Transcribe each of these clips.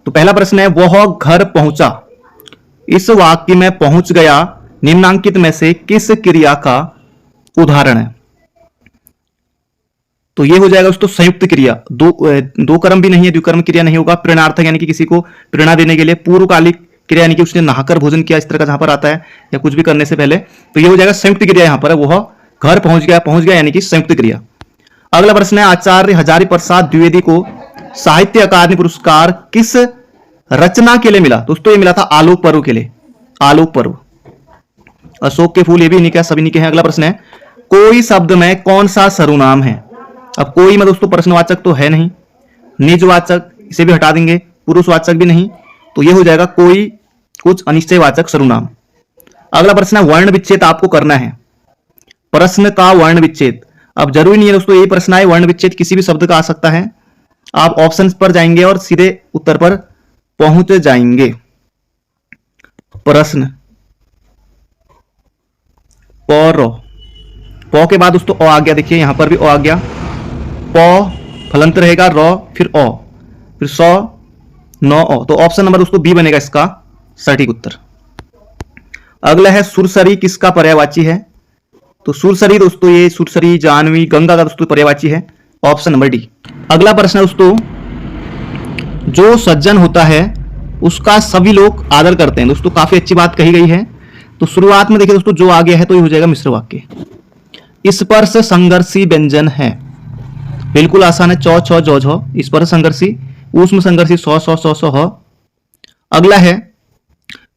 तो पहला प्रश्न है, वह घर पहुंचा। इस वाक्य में पहुंच गया निम्नांकित में से किस क्रिया का उदाहरण है? तो ये हो जाएगा दोस्तों संयुक्त क्रिया। दो कर्म भी नहीं है, द्विकर्म क्रिया नहीं होगा। प्रेरणार्थक यानी कि किसी को प्रेरणा देने के लिए। पूर्वकालिक क्रिया यानी कि उसने नहाकर भोजन किया, इस तरह का जहां पर आता है, या कुछ भी करने से पहले, तो ये हो जाएगा संयुक्त क्रिया। यहां पर वह घर पहुंच गया यानी कि संयुक्त क्रिया। अगला प्रश्न है, आचार्य हजारी प्रसाद द्विवेदी को साहित्य अकादमी पुरस्कार किस रचना के लिए मिला? दोस्तों ये मिला था आलोक पर्व के लिए। आलोक पर्व, अशोक के फूल, ये भी इन्हीं के, सभी इन्हीं के हैं। अगला प्रश्न है, कोई शब्द में कौन सा सर्वनाम है? अब कोई में दोस्तों प्रश्नवाचक तो है नहीं, निजवाचक इसे भी हटा देंगे, पुरुषवाचक भी नहीं, तो ये हो जाएगा कोई कुछ अनिश्चयवाचक सर्वनाम। अगला प्रश्न है, वर्ण विच्छेद आपको करना है। प्रश्न का वर्ण विच्छेद, अब जरूरी नहीं है दोस्तों यही प्रश्न आए, वर्ण विच्छेद किसी भी शब्द का आ सकता है। आप ऑप्शंस पर जाएंगे और सीधे उत्तर पर पहुंच जाएंगे। प्रश्न पौ के बाद दोस्तों अ आ गया, देखिए यहां पर भी अ आ गया। प फलंत रहेगा, र फिर अ, फिर सौ नौ अ, तो ऑप्शन नंबर दोस्तों बी बनेगा इसका सटीक उत्तर। अगला है, सुरसरी किसका पर्यायवाची है? तो सुरसरी दोस्तों ये सुरसरी, जानवी, गंगा का दोस्तों पर्यायवाची है, ऑप्शन नंबर डी। अगला प्रश्न है दोस्तों, जो सज्जन होता है उसका सभी लोग आदर करते हैं। दोस्तों काफी अच्छी बात कही गई है। तो शुरुआत में देखिए दोस्तों जो आ गया है तो ये हो जाएगा मिश्र वाक्य। स्पर्श संघर्षी व्यंजन है, बिल्कुल आसान है। चौ छौ जौ झौ, स्पर्श संघर्षी, ऊष्म संघर्षी, सौ सौ सौ सौ ह। अगला है,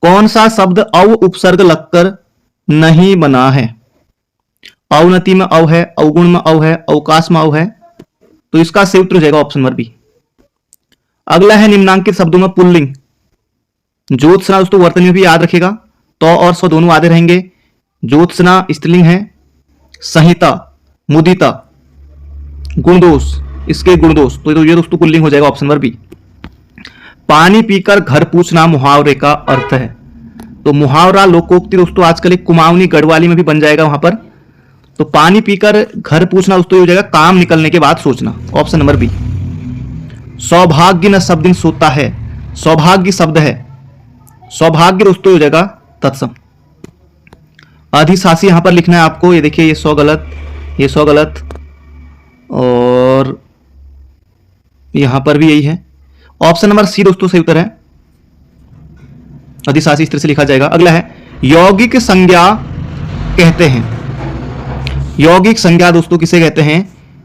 कौन सा शब्द अव उपसर्ग लगकर नहीं बना है? अवनति में अव है, अवगुण में अव है, अवकाश में अव है, तो इसका सही उत्तर हो जाएगा ऑप्शन नंबर बी। अगला है, निम्नांकित शब्दों में पुल्लिंग। ज्योत्सना दोस्तों वर्तनी में भी याद रखेगा, तो और सौ दोनों आधे रहेंगे। ज्योत्सना स्त्रीलिंग है। संहिता, मुदिता, गुणदोष, इसके गुणदोष, तो ये दोस्तों पुल्लिंग हो जाएगा ऑप्शन नंबर बी। पानी पीकर घर पूछना मुहावरे का अर्थ है। तो मुहावरा लोकोक्ति दोस्तों आजकल एक कुमाऊनी गढ़वाली में भी बन जाएगा वहां पर। तो पानी पीकर घर पूछना दोस्तों ये हो जाएगा काम निकलने के बाद सोचना, ऑप्शन नंबर बी। सौभाग्य न सब दिन सोता है, सौभाग्य शब्द है, सौभाग्य दोस्तों हो जाएगा तत्सम। अधिशासी यहां पर लिखना है आपको, ये देखिए ये 100 गलत, ये 100 गलत, और यहां पर भी यही है। ऑप्शन नंबर सी दोस्तों सही उत्तर है, अधिशासी इस तरह से लिखा जाएगा। अगला है, यौगिक संज्ञा कहते हैं। यौगिक संज्ञा दोस्तों किसे कहते हैं?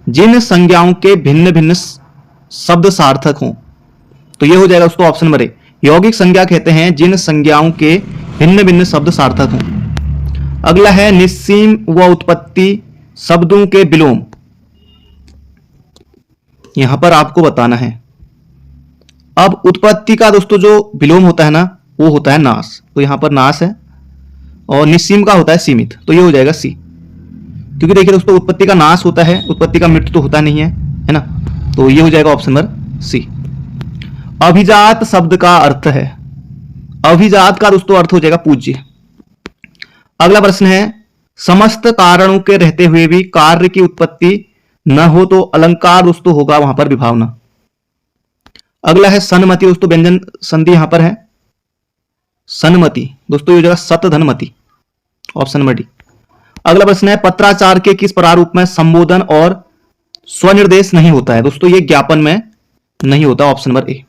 जिन संज्ञाओं के भिन्न भिन्न शब्द सार्थक हों, तो ये हो जाएगा दोस्तों ऑप्शन नंबर ए। यौगिक संज्ञा कहते हैं जिन संज्ञाओं के भिन्न भिन्न शब्द सार्थक हों। अगला है, निस्सीम व उत्पत्ति शब्दों के विलोम। यहां पर आपको बताना है। अब उत्पत्ति का दोस्तों जो विलोम होता है ना, वो होता है नाश, तो यहां पर नाश है। और निस्सीम का होता है सीमित, तो ये हो जाएगा सी। क्योंकि देखिए दोस्तों उत्पत्ति का नाश होता है, उत्पत्ति का मृत्यु तो होता नहीं है ना, तो ये हो जाएगा ऑप्शन नंबर सी। अभिजात शब्द का अर्थ है, अभिजात का दोस्तों अर्थ हो जाएगा पूज्य। अगला प्रश्न है, समस्त कारणों के रहते हुए भी कार्य की उत्पत्ति न हो तो अलंकार दोस्तों होगा वहां पर विभावना। अगला है, सन्मति दोस्तों व्यंजन संधि यहां पर है, सन्मति दोस्तों ये हो जाएगा सत धनमति, ऑप्शन नंबर डी। अगला प्रश्न है, पत्राचार के किस प्रारूप में संबोधन और स्वनिर्देश नहीं होता है? दोस्तों ये ज्ञापन में नहीं होता, ऑप्शन नंबर ए।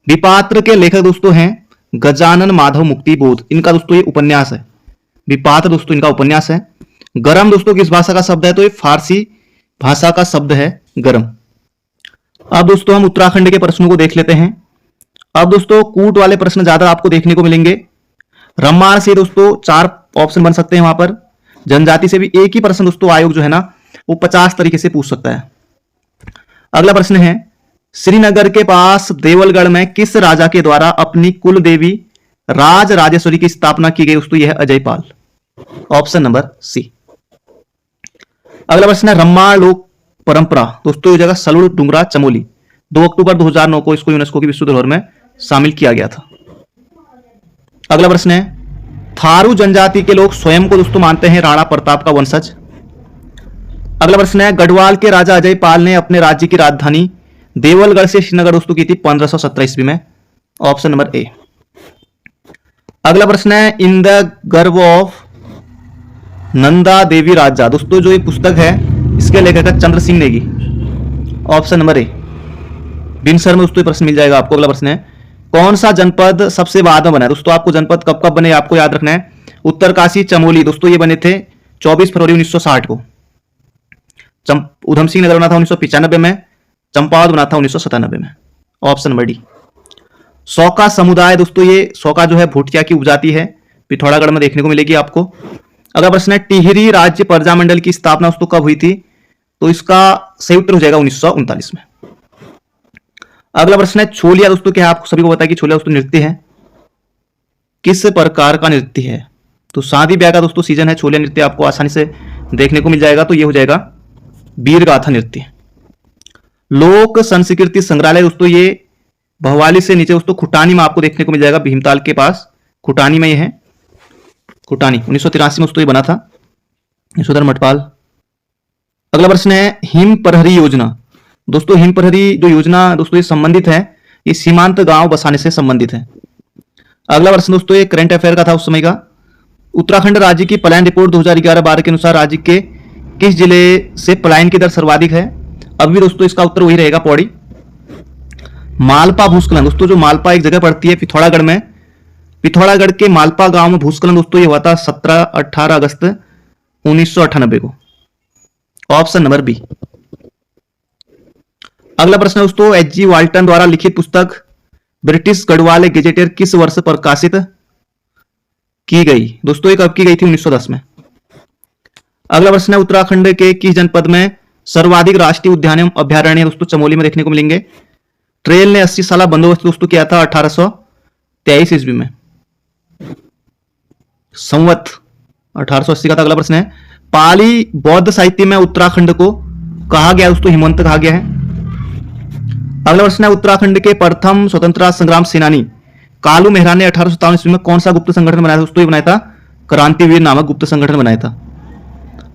विपात्र के लेखक दोस्तों हैं गजानन माधव मुक्ति बोध, इनका दोस्तों ये उपन्यास है। विपात्र दोस्तों इनका उपन्यास है। गरम दोस्तों किस भाषा का शब्द है? तो ये फारसी भाषा का शब्द है गरम। अब दोस्तों हम उत्तराखंड के प्रश्नों को देख लेते हैं। अब दोस्तों कूट वाले प्रश्न ज्यादा आपको देखने को मिलेंगे। रम्माण से दोस्तों 4 ऑप्शन बन सकते हैं वहां पर। जनजाति से भी एक ही प्रश्न दोस्तों आयोग जो है ना वो 50 तरीके से पूछ सकता है। अगला प्रश्न है, श्रीनगर के पास देवलगढ़ में किस राजा के द्वारा अपनी कुल देवी राज राजेश्वरी की स्थापना की गई? दोस्तों यह है अजयपाल, ऑप्शन नंबर सी। अगला प्रश्न है, रम्माण लोक परंपरा दोस्तों ये जगह सलुड़ डुंगरा चमोली 2 अक्टूबर 2009 को इसको यूनेस्को की विश्व धरोहर में शामिल किया गया था। अगला प्रश्न है, थारू जनजाति के लोग स्वयं को दोस्तों मानते हैं राणा प्रताप का वंशज। अगला प्रश्न है, गढ़वाल के राजा अजयपाल ने अपने राज्य की राजधानी देवलगढ़ से श्रीनगर दोस्तों की थी 1517 ईस्वी में। Option number A. अगला प्रश्न है in the Garbh of Nanda Devi Raja. दोस्तों जो ये पुस्तक है इसके लेखक है Chandra Singh Negi. Option number A. Binsar में दोस्तों प्रश्न मिल जाएगा आपको। अगला प्रश्न है कौन सा जनपद सबसे बाद में बना है। दोस्तों आपको जनपद कब कब बने आपको याद रखना है। उत्तरकाशी, चमोली दोस्तों ये बने थे 24 फरवरी 1960 को। उधम सिंह नगर बना था 1995 में। चंपावत बना था 1997 में। Option number D. सौका समुदाय दोस्तों ये सौका जो है भूटिया की उपजाति है, पिथौरागढ़ में देखने को मिलेगी आपको। अगला प्रश्न है टिहरी राज्य प्रजामंडल की स्थापना दोस्तों कब हुई थी। तो इसका सही उत्तर हो जाएगा 1939 में। अगला प्रश्न है छोलिया दोस्तों क्या है आपको सभी को पता है कि छोलिया दोस्तों नृत्य है, किस प्रकार का नृत्य है। तो शादी ब्याह का दोस्तों सीजन है, छोलिया नृत्य आपको आसानी से देखने को मिल जाएगा। तो ये हो जाएगा वीर गाथा नृत्य। लोक संस्कृति संग्रहालय दोस्तों ये भवाली से नीचे दोस्तों खुटानी में आपको देखने को मिल जाएगा, भीमताल के पास खुटानी में ये है। खुटानी 1983 में दोस्तों ये बना था, यशोधर मठपाल। अगला प्रश्न है हिम प्रहरी योजना। दोस्तों हिम प्रहरी जो योजना दोस्तों ये संबंधित है, ये सीमांत गांव बसाने से संबंधित है। अगला प्रश्न दोस्तों ये करंट अफेयर का था उस समय का। उत्तराखंड राज्य की पलायन रिपोर्ट 2011-12 के अनुसार राज्य के किस जिले से पलायन की दर सर्वाधिक है। अब भी दोस्तों इसका उत्तर वही रहेगा पौड़ी। मालपा भूस्खलन दोस्तों जो मालपा एक जगह पड़ती है पिथौरागढ़ में, पिथौरागढ़ के मालपा गांव में भूस्खलन दोस्तों ये हुआ था 17-18 अगस्त 1998 को। Option number B. अगला प्रश्न दोस्तों एच.जी. वाल्टन द्वारा लिखित पुस्तक ब्रिटिश गढ़वाल गेजेटियर किस वर्ष प्रकाशित की गई। दोस्तों ये कब की गई थी 1910 में। अगला प्रश्न है उत्तराखंड के किस जनपद में सर्वाधिक राष्ट्रीय उद्यान एवं अभ्यारण्य दोस्तों चमोली में देखने को मिलेंगे। ट्रेल ने 80 साल बंदोबस्त दोस्तों किया था 1823 ईस्वी में, संवत 1880 का था। अगला प्रश्न है पाली बौद्ध साहित्य में उत्तराखंड को कहा गया दोस्तों हिमवंत कहा गया है। अगला प्रश्न है उत्तराखंड के प्रथम स्वतंत्रता संग्राम सेनानी कालू मेहरा ने 1857 ईस्वी में कौन सा गुप्त संगठन बनाया था दोस्तों। ये बनाया था क्रांतिवीर नामक गुप्त संगठन बनाया था।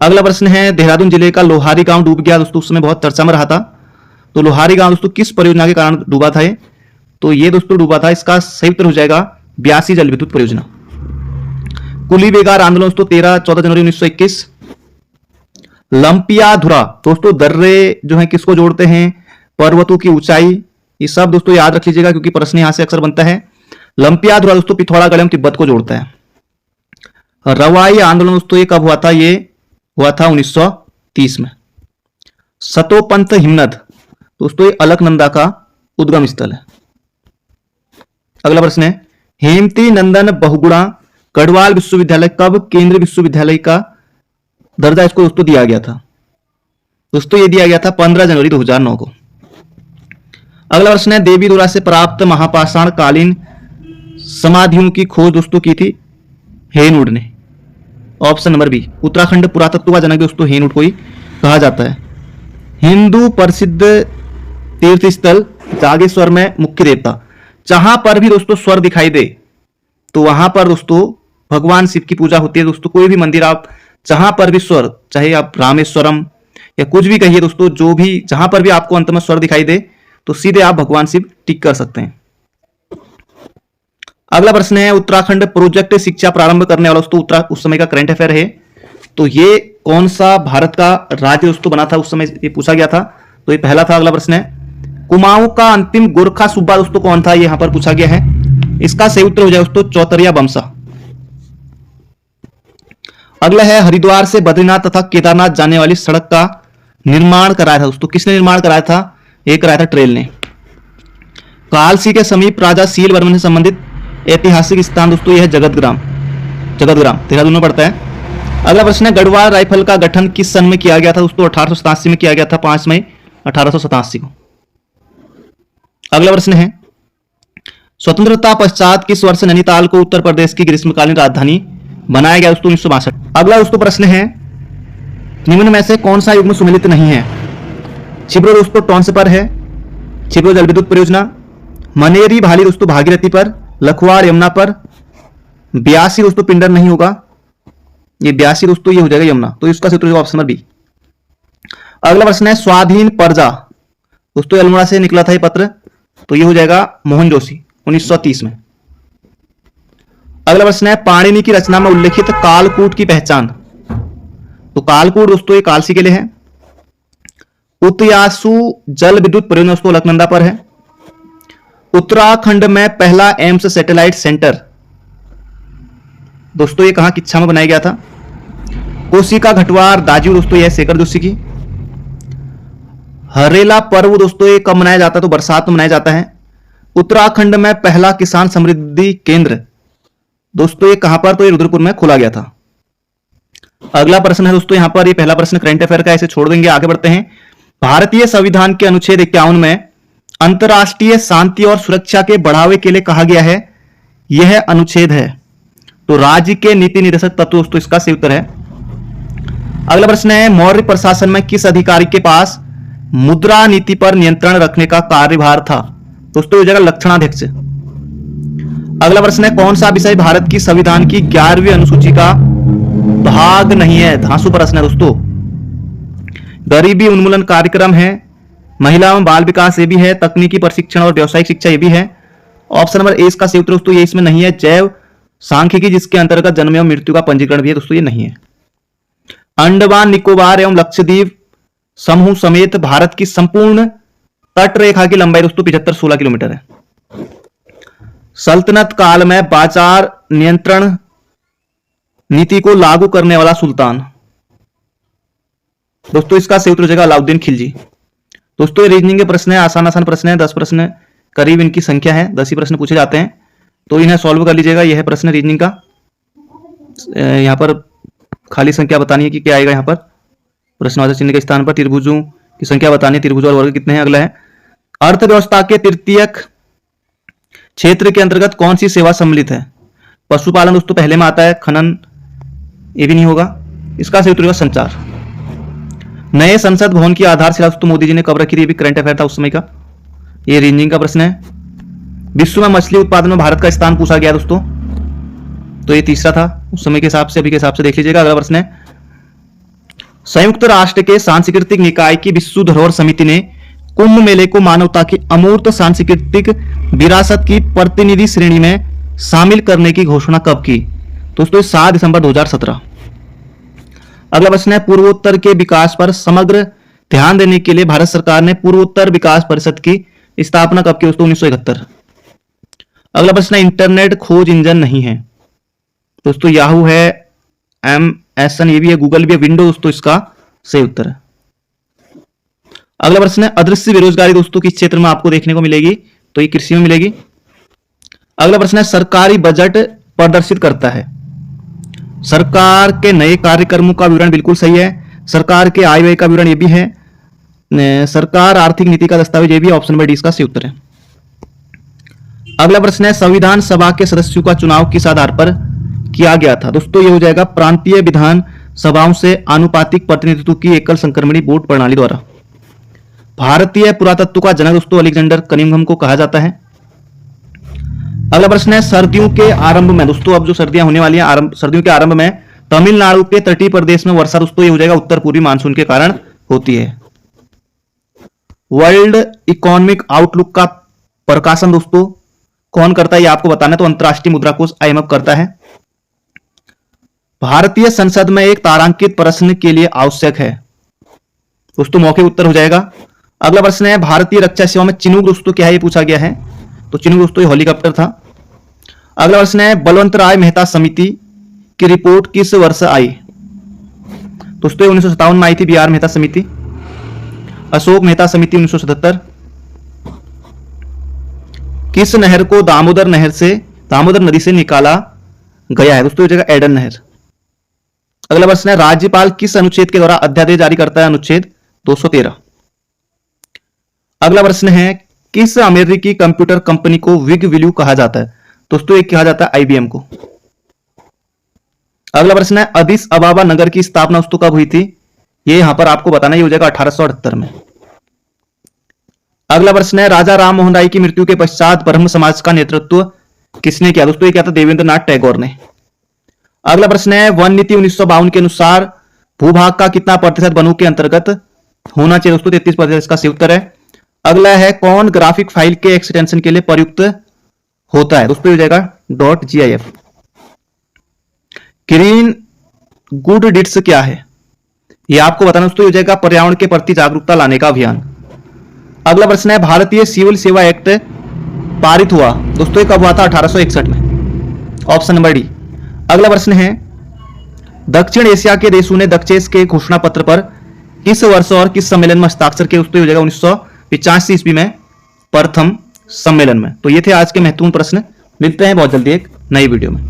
अगला प्रश्न है देहरादून जिले का लोहारी गांव डूब गया दोस्तों, उस समय बहुत चर्चा में रहा था। तो लोहारी गांव दोस्तों किस परियोजना के कारण डूबा था ये। तो ये दोस्तों डूबा था, इसका सही उत्तर हो जाएगा ब्यासी जल विद्युत परियोजना। कुली बेगार आंदोलन दोस्तों 13-14 जनवरी 1921। लंपियाधुरा दोस्तों दर्रे जो है किसको जोड़ते हैं, पर्वतों की ऊंचाई। ये सब दोस्तों याद रख लीजिएगा क्योंकि प्रश्न यहां से अक्सर बनता है। लंपियाधुरा दोस्तों पिथौरागढ़ एवं तिब्बत को जोड़ता है। रवाई आंदोलन दोस्तों ये कब हुआ था, ये हुआ था 1930 में। सतोपंथ हिमनद दोस्तों ये अलकनंदा का उद्गम स्थल है। अगला प्रश्न है हेमती नंदन बहुगुणा गढ़वाल विश्वविद्यालय कब केंद्रीय विश्वविद्यालय का दर्जा इसको दोस्तों दिया गया था। दोस्तों ये दिया गया था 15 जनवरी 2009 को। अगला प्रश्न है देवी दुर्गा से प्राप्त महापाषाण कालीन समाधियों की खोज दोस्तों की थी हेनवुड ने। Option number B. उत्तराखंड पुरातत्व का जनक दोस्तों हेनवुड को ही कहा जाता है। हिंदू प्रसिद्ध तीर्थ स्थल जागेश्वर में मुख्य देवता, जहां पर भी दोस्तों स्वर दिखाई दे तो वहां पर दोस्तों भगवान शिव की पूजा होती है। दोस्तों कोई भी मंदिर आप जहां पर भी स्वर, चाहे आप रामेश्वरम या कुछ भी कहिए दोस्तों, जो भी जहां पर भी आपको अंत में स्वर दिखाई दे तो सीधे आप भगवान शिव टिक कर सकते हैं। अगला प्रश्न है उत्तराखंड प्रोजेक्ट शिक्षा प्रारंभ करने वाला दोस्तों उस समय का करंट अफेयर है। तो ये कौन सा भारत का राज्य दोस्तों बना था उस समय, ये पूछा गया था। तो ये पहला था। अगला प्रश्न है कुमाऊं का अंतिम गोरखा सूबा दोस्तों कौन था, ये यहां पर पूछा गया है। इसका सही उत्तर हो जाए दोस्तों चौतरिया बमसा। अगला है हरिद्वार से बद्रीनाथ तथा केदारनाथ जाने वाली सड़क का निर्माण कराया था दोस्तों, किसने निर्माण कराया था, ये कराया था ट्रेल ने। कालसी के समीप राजा सील वर्मन से संबंधित ऐतिहासिक स्थान दोस्तों यह है जगतग्राम देहरादून में पड़ता है। अगला प्रश्न है गढ़वाल राइफल का गठन किस सन में किया गया था दोस्तों, 1887 में किया गया था, 5 मई 1887 को। अगला प्रश्न है स्वतंत्रता पश्चात किस वर्ष नैनीताल को उत्तर प्रदेश की ग्रीष्मकालीन राजधानी बनाया गया दोस्तों, 1962। अगला दोस्तों प्रश्न है निम्न में से कौन सा युग्म सुमेलित नहीं है। छिब्रो दोस्तों टॉन्स पर है, छिब्रो जल विद्युत परियोजना। मनेरी भाली दोस्तों भागीरथी पर, लखवाड़ यमुना पर। ब्यासी दोस्तों पिंडर नहीं होगा, ये ब्यासी दोस्तों ये हो जाएगा यमुना। तो इसका सूत्र ऑप्शन नंबर बी। अगला प्रश्न है स्वाधीन प्रजा दोस्तों अल्मोड़ा से निकला था ये पत्र, तो ये हो जाएगा मोहन जोशी 1930 में। अगला प्रश्न है पाणिनि की रचना में उल्लेखित कालकूट की पहचान। तो कालकूट दोस्तों ये कालसी के लिए है। उत्यासु जल विद्युत परियोजना दोस्तों अलकनंदा पर है। उत्तराखंड में पहला एम्स सैटेलाइट सेंटर दोस्तों ये कहां किच्छा में बनाया गया था। कोशिका घटवार दाजू दोस्तों यह शेखर जोशी की। हरेला पर्व दोस्तों ये कब मनाया जाता है, तो बरसात में मनाया जाता है। उत्तराखंड में पहला किसान समृद्धि केंद्र दोस्तों ये कहां पर, तो ये रुद्रपुर में खोला गया था। अगला प्रश्न है दोस्तों यहां पर, ये पहला प्रश्न करंट अफेयर का, इसे छोड़ देंगे, आगे बढ़ते हैं। भारतीय संविधान के अनुच्छेद 51 में अंतरराष्ट्रीय शांति और सुरक्षा के बढ़ावे के लिए कहा गया है, यह अनुच्छेद है। तो राज्य के नीति निर्देशक तत्व दोस्तों इसका सही उत्तर है। अगला प्रश्न है मौर्य प्रशासन में किस अधिकारी के पास मुद्रा नीति पर नियंत्रण रखने का कार्यभार था। दोस्तों ये जगह लक्षणाध्यक्ष। अगला प्रश्न है कौन सा विषय भारत की संविधान की 11वीं अनुसूची का भाग नहीं है। धांसू प्रश्न है दोस्तों। गरीबी उन्मूलन कार्यक्रम है, महिला एवं बाल विकास ये भी है, तकनीकी प्रशिक्षण और व्यावसायिक शिक्षा ये भी है। ऑप्शन नंबर ए इसका सही उत्तर दोस्तों ये इसमें नहीं है। जैव सांख्यिकी जिसके अंतर्गत जन्म एवं मृत्यु का पंजीकरण भी है दोस्तों ये नहीं है। अंडमान निकोबार एवं लक्षद्वीप समूह समेत भारत की संपूर्ण तट रेखा की लंबाई दोस्तों 75-16 किलोमीटर है। सल्तनत काल में बाजार नियंत्रण नीति को लागू करने वाला सुल्तान दोस्तों इसका सही उत्तर हो जाएगा अलाउद्दीन खिलजी। दोस्तों रीजनिंग के प्रश्न है, आसान आसान प्रश्न है, 10 प्रश्न करीब इनकी संख्या है, 10 ही प्रश्न पूछे जाते हैं, तो इन्हें सॉल्व कर लीजिएगा। यह है प्रश्न रीजनिंग का। यहां पर खाली संख्या बतानी है कि क्या आएगा। यहां पर प्रश्नवाचक चिन्ह के स्थान पर त्रिभुजों की संख्या बतानी है, त्रिभुज और वर्ग कितने हैं। अगला है अर्थव्यवस्था के तृतीयक क्षेत्र के अंतर्गत कौन सी सेवा सम्मिलित है। पशुपालन दोस्तों पहले में आता है, खनन ये भी नहीं होगा, इसका सही उत्तर होगा संचार। नए संसद भवन की आधारशिला दोस्तों मोदी जी ने कब रखी थी, ये भी करंट अफेयर था उस समय का। ये रीजनिंग का प्रश्न है। विश्व में मछली उत्पादन में भारत का स्थान पूछा गया दोस्तों, तो ये तीसरा था उस समय के हिसाब से, अभी के हिसाब से देख लीजिएगा। अगला प्रश्न है संयुक्त राष्ट्र के सांस्कृतिक निकाय की विश्व धरोहर समिति ने कुंभ मेले को मानवता की अमूर्त सांस्कृतिक विरासत की प्रतिनिधि श्रेणी में शामिल करने की घोषणा कब की। दोस्तों 7 दिसंबर 2017। अगला प्रश्न है पूर्वोत्तर के विकास पर समग्र ध्यान देने के लिए भारत सरकार ने पूर्वोत्तर विकास परिषद की स्थापना कब की दोस्तों 1971। अगला प्रश्न है इंटरनेट खोज इंजन नहीं है दोस्तों, याहू है, MSN ये भी है, गूगल भी है, विंडो दोस्तों इसका सही उत्तर है। अगला प्रश्न है अदृश्य बेरोजगारी दोस्तों किस क्षेत्र में आपको देखने को मिलेगी, तो ये कृषि में मिलेगी। अगला प्रश्न है सरकारी बजट प्रदर्शित करता है। सरकार के नए कार्यक्रमों का विवरण बिल्कुल सही है। सरकार के आय व्यय का विवरण ये भी है। सरकार आर्थिक नीति का दस्तावेज ये भी, ऑप्शन नंबर डी इसका सही उत्तर है। अगला प्रश्न है संविधान सभा के सदस्यों का चुनाव किस आधार पर किया गया था। दोस्तों ये हो जाएगा प्रांतीय विधान सभाओं से आनुपातिक प्रतिनिधित्व की एकल संक्रमणी वोट प्रणाली द्वारा। भारतीय पुरातत्व का जनक दोस्तों अलेक्जेंडर कनिंघम को कहा जाता है। अगला प्रश्न है सर्दियों के आरंभ में दोस्तों, अब जो सर्दियां होने वाली हैं, सर्दियों के आरंभ में तमिलनाडु के तटीय प्रदेश में वर्षा दोस्तों ये हो जाएगा उत्तर पूर्वी मानसून के कारण होती है। वर्ल्ड इकोनॉमिक आउटलुक का प्रकाशन दोस्तों कौन करता है ये आपको बताना है, तो अंतरराष्ट्रीय मुद्रा कोष IMF करता है। भारतीय संसद में एक तारांकित प्रश्न के लिए आवश्यक है दोस्तों, मौखिक उत्तर हो जाएगा। अगला प्रश्न है भारतीय रक्षा सेवा में चिनूक दोस्तों क्या है, ये पूछा गया है, तो चिनूक दोस्तों ये हेलीकॉप्टर था। अगला प्रश्न है बलवंत राय मेहता समिति की रिपोर्ट किस वर्ष आई। दोस्तों 1957 में आई थी BR मेहता समिति। अशोक मेहता समिति 1977। किस नहर को दामोदर नदी से निकाला गया है दोस्तों, जगह एडन नहर। अगला प्रश्न है राज्यपाल किस अनुच्छेद के द्वारा अध्यादेश जारी करता है, अनुच्छेद 213। अगला प्रश्न है किस अमेरिकी कंप्यूटर कंपनी को विग विल्यू कहा जाता है, दोस्तों एक कहा जाता है IBM को। अगला प्रश्न है अदिस अबाबा नगर की स्थापना दोस्तों कब हुई थी, ये यहां पर आपको बताना, ये हो जाएगा 1878 में। अगला प्रश्न है राजा राम मोहन राय की मृत्यु के पश्चात ब्रह्म समाज का नेतृत्व किसने किया, दोस्तों ये क्या था, देवेंद्रनाथ टैगोर ने। अगला प्रश्न है वन नीति 1952 के अनुसार भूभाग का कितना प्रतिशत वनों के अंतर्गत होना चाहिए, दोस्तों 33% इसका सही उत्तर है। अगला है कौन ग्राफिक फाइल के एक्सटेंशन के लिए प्रयुक्त होता है, तो उस पर हो जाएगा .gif। ग्रीन गुड डिट्स क्या है, ये आपको बताना दोस्तों, हो जाएगा पर्यावरण के प्रति जागरूकता लाने का अभियान। अगला प्रश्न है भारतीय सिविल सेवा एक्ट पारित हुआ दोस्तों, ये कब हुआ था, 1861 में, ऑप्शन नंबर डी। अगला प्रश्न है दक्षिण एशिया के देशों ने दक्षेस के घोषणा पत्र पर किस वर्ष और किस सम्मेलन में हस्ताक्षर किए, दोस्तों हो जाएगा 1985 ईस्वी में प्रथम सम्मेलन में। तो ये थे आज के महत्वपूर्ण प्रश्न, मिलते हैं बहुत जल्दी एक नई वीडियो में।